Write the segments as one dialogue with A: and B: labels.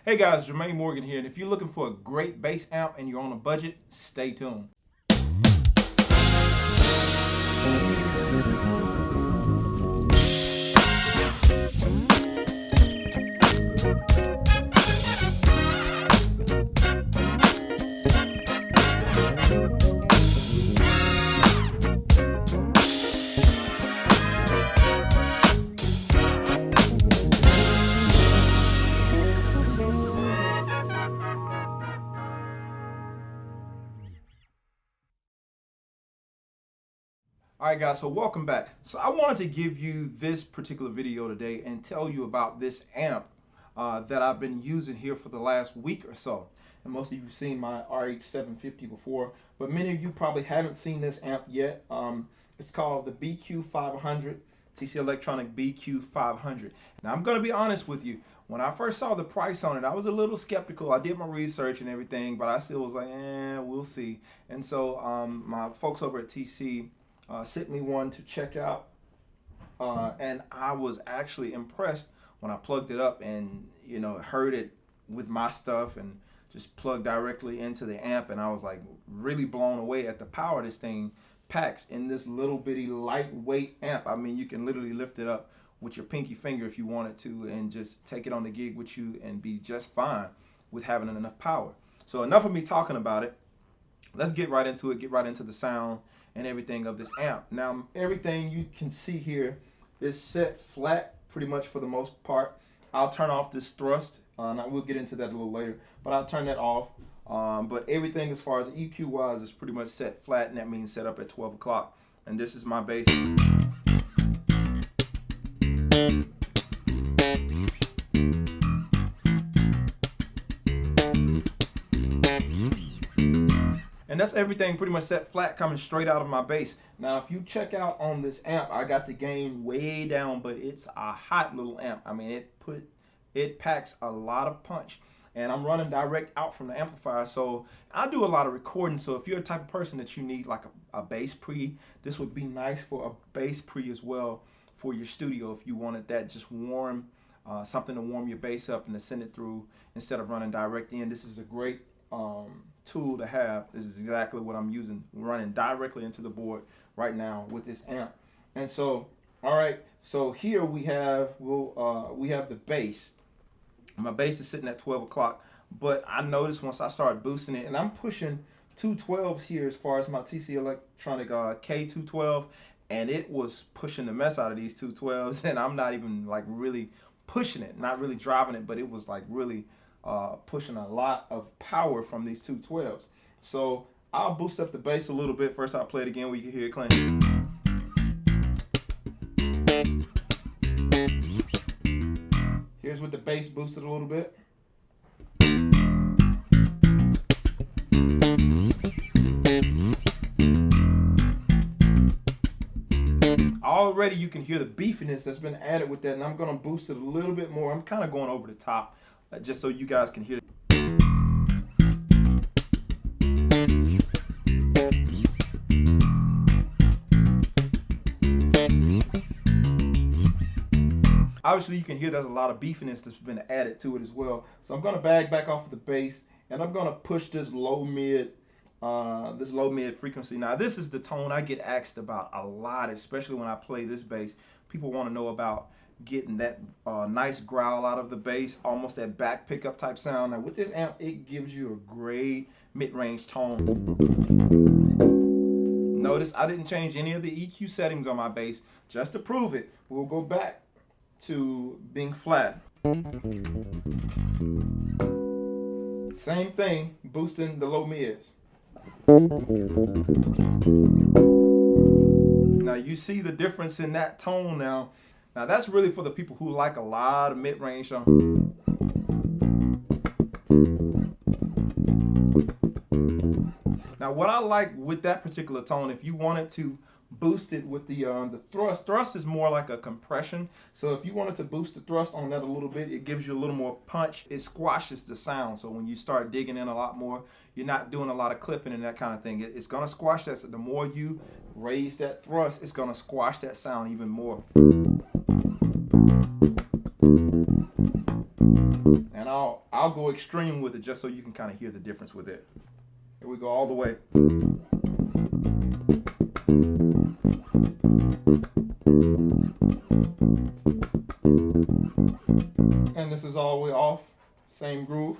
A: Hey guys, Jermaine Morgan here, and if you're looking for a great bass amp and you're on a budget, stay tuned. Alright guys, so welcome back. So I wanted to give you this particular video today and tell you about this amp that I've been using here for the last week or so. And most of you have seen my RH750 before, but many of you probably haven't seen this amp yet. It's called the BQ500, TC Electronic BQ500. Now I'm going to be honest with you, when I first saw the price on it, I was a little skeptical. I did my research and everything, but I still was like, we'll see. And so my folks over at TC sent me one to check out, and I was actually impressed when I plugged it up and heard it with my stuff and just plugged directly into the amp, and I was like really blown away at the power this thing packs in this little bitty lightweight amp. I mean, you can literally lift it up with your pinky finger if you wanted to and just take it on the gig with you and be just fine with having enough power. So enough of me talking about it. Let's get right into it, get right into the sound and everything of this amp. Now, everything you can see here is set flat pretty much for the most part. I'll turn off this thrust, and we'll get into that a little later, but I'll turn that off. But everything as far as EQ wise is pretty much set flat, and that means set up at 12 o'clock. And this is my bass. And that's everything pretty much set flat coming straight out of my bass. Now, if you check out on this amp, I got the gain way down, but it's a hot little amp. I mean, it packs a lot of punch. And I'm running direct out from the amplifier, so I do a lot of recording. So if you're a type of person that you need like a bass pre, this would be nice for a bass pre as well for your studio if you wanted that just warm, something to warm your bass up and to send it through instead of running direct in. This is a great tool to have. This is exactly what I'm using, running directly into the board right now with this amp. And so, all right, so here we have the bass. My bass is sitting at 12 o'clock, but I noticed once I started boosting it, and I'm pushing 212s here as far as my TC Electronic K212, and it was pushing the mess out of these 212s, and I'm not even like really pushing it, not really driving it, but it was like really pushing a lot of power from these 212s. So I'll boost up the bass a little bit. First I'll play it again where you can hear it clean. Here's with the bass boosted a little bit. Already you can hear the beefiness that's been added with that, and I'm going to boost it a little bit more. I'm kind of going over the top just so you guys can hear it. Obviously you can hear there's a lot of beefiness that's been added to it as well. So I'm going to back off of the bass, and I'm going to push this low mid frequency. Now this is the tone I get asked about a lot, especially when I play this bass. People want to know about getting that nice growl out of the bass, almost that back pickup type sound. Now with this amp, it gives you a great mid-range tone. Notice I didn't change any of the EQ settings on my bass just to prove it. We'll go back to being flat. Same thing, boosting the low mids. Now you see the difference in that tone now. Now that's really for the people who like a lot of mid-range. Now what I like with that particular tone, if you wanted to boost it with the thrust is more like a compression. So if you wanted to boost the thrust on that a little bit, it gives you a little more punch. It squashes the sound. So when you start digging in a lot more, you're not doing a lot of clipping and that kind of thing. It's gonna squash that. So the more you raise that thrust, it's gonna squash that sound even more. And I'll I'll go extreme with it just so you can kind of hear the difference with it. Here we go all the way. And this is all the way off, same groove.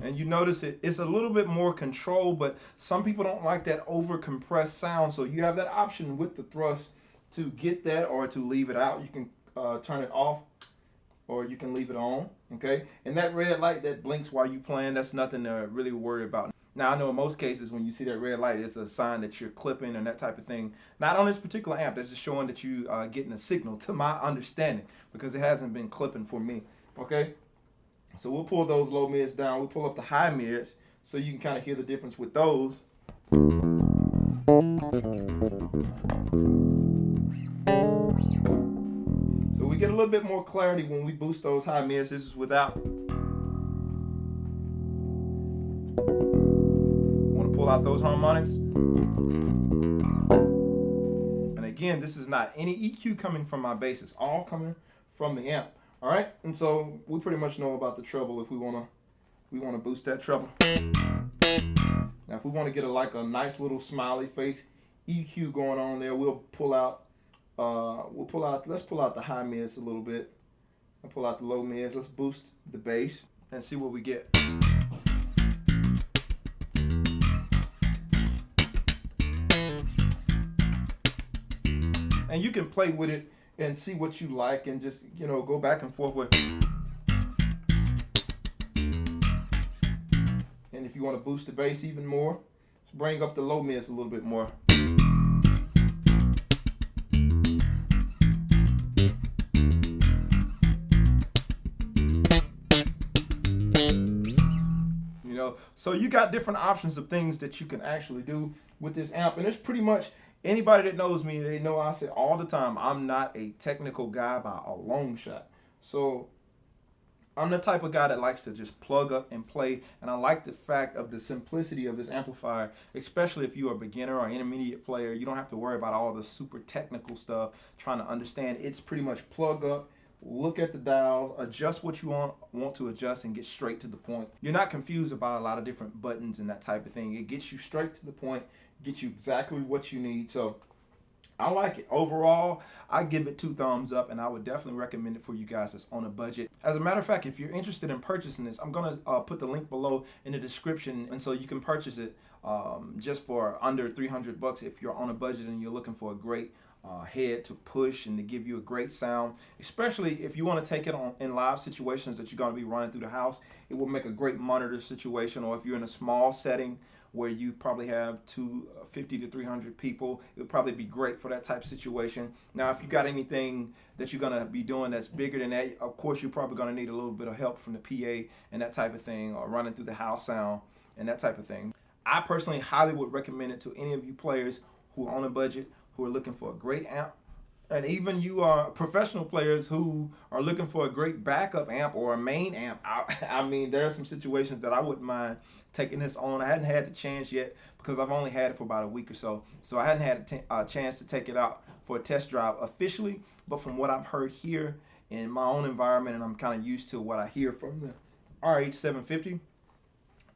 A: And you notice it's a little bit more control, but some people don't like that over compressed sound. So you have that option with the thrust to get that or to leave it out. You can turn it off or you can leave it on, okay? And that red light that blinks while you playing, that's nothing to really worry about. Now, I know in most cases when you see that red light, it's a sign that you're clipping and that type of thing. Not on this particular amp, that's just showing that you are getting a signal, to my understanding, because it hasn't been clipping for me, okay? So we'll pull those low mids down. We'll pull up the high mids so you can kind of hear the difference with those. So we get a little bit more clarity when we boost those high mids. This is without. Want to pull out those harmonics. And again, this is not any EQ coming from my bass. It's all coming from the amp. All right, and so we pretty much know about the treble if we want to boost that treble. Now, if we want to get a nice little smiley face EQ going on there, we'll pull out. Let's pull out the high mids a little bit and pull out the low mids. Let's boost the bass and see what we get. And you can play with it and see what you like and just, go back and forth with. And if you want to boost the bass even more, just bring up the low mids a little bit more. So you got different options of things that you can actually do with this amp. And it's pretty much, anybody that knows me, they know I say all the time, I'm not a technical guy by a long shot. So I'm the type of guy that likes to just plug up and play. And I like the fact of the simplicity of this amplifier, especially if you're a beginner or intermediate player. You don't have to worry about all the super technical stuff, trying to understand. It's pretty much plug up, look at the dials, adjust what you want to adjust, and get straight to the point. You're not confused about a lot of different buttons and that type of thing. It gets you straight to the point, gets you exactly what you need. So I like it. Overall, I give it 2 thumbs up, and I would definitely recommend it for you guys that's on a budget. As a matter of fact, if you're interested in purchasing this, I'm going to put the link below in the description, and so you can purchase it just for under $300 if you're on a budget and you're looking for a great head to push and to give you a great sound, especially if you want to take it on in live situations that you're going to be running through the house. It will make a great monitor situation, or if you're in a small setting where you probably have 250 to 300 people, it would probably be great for that type of situation. Now, if you got anything that you're going to be doing that's bigger than that, of course you're probably going to need a little bit of help from the PA and that type of thing, or running through the house sound and that type of thing. I personally highly would recommend it to any of you players who are on a budget, who are looking for a great amp, and even you are professional players who are looking for a great backup amp or a main amp. I mean, there are some situations that I wouldn't mind taking this on. I hadn't had the chance yet because I've only had it for about a week or so. So I hadn't had a chance to take it out for a test drive officially, but from what I've heard here in my own environment, and I'm kind of used to what I hear from the RH750,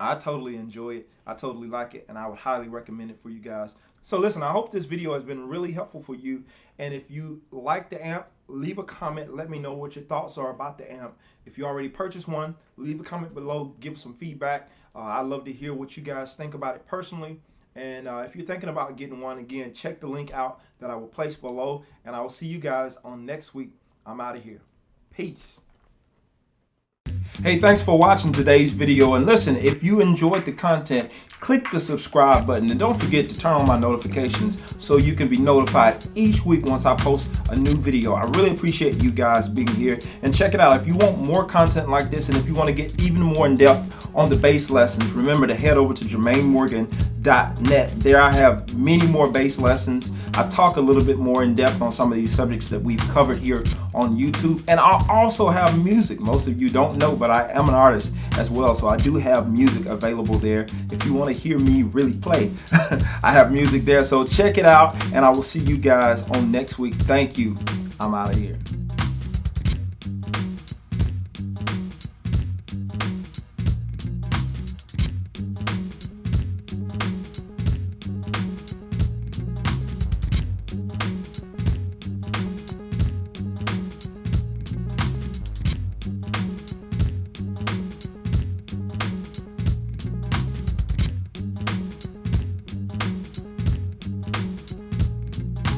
A: I totally enjoy it. I totally like it, and I would highly recommend it for you guys. So listen, I hope this video has been really helpful for you. And if you like the amp, leave a comment. Let me know what your thoughts are about the amp. If you already purchased one, leave a comment below. Give some feedback. I'd love to hear what you guys think about it personally. And if you're thinking about getting one, again, check the link out that I will place below. And I will see you guys on next week. I'm out of here. Peace. Hey, thanks for watching today's video, and listen, if you enjoyed the content, click the subscribe button, and don't forget to turn on my notifications so you can be notified each week once I post a new video. I really appreciate you guys being here, and check it out. If you want more content like this, and if you want to get even more in depth on the bass lessons, remember to head over to JermaineMorgan.net. There I have many more bass lessons. I talk a little bit more in depth on some of these subjects that we've covered here on YouTube, and I'll also have music. Most of you don't know, but I am an artist as well, so I do have music available there if you want to hear me really play. I have music there, so check it out, and I will see you guys on next week. Thank you. I'm out of here.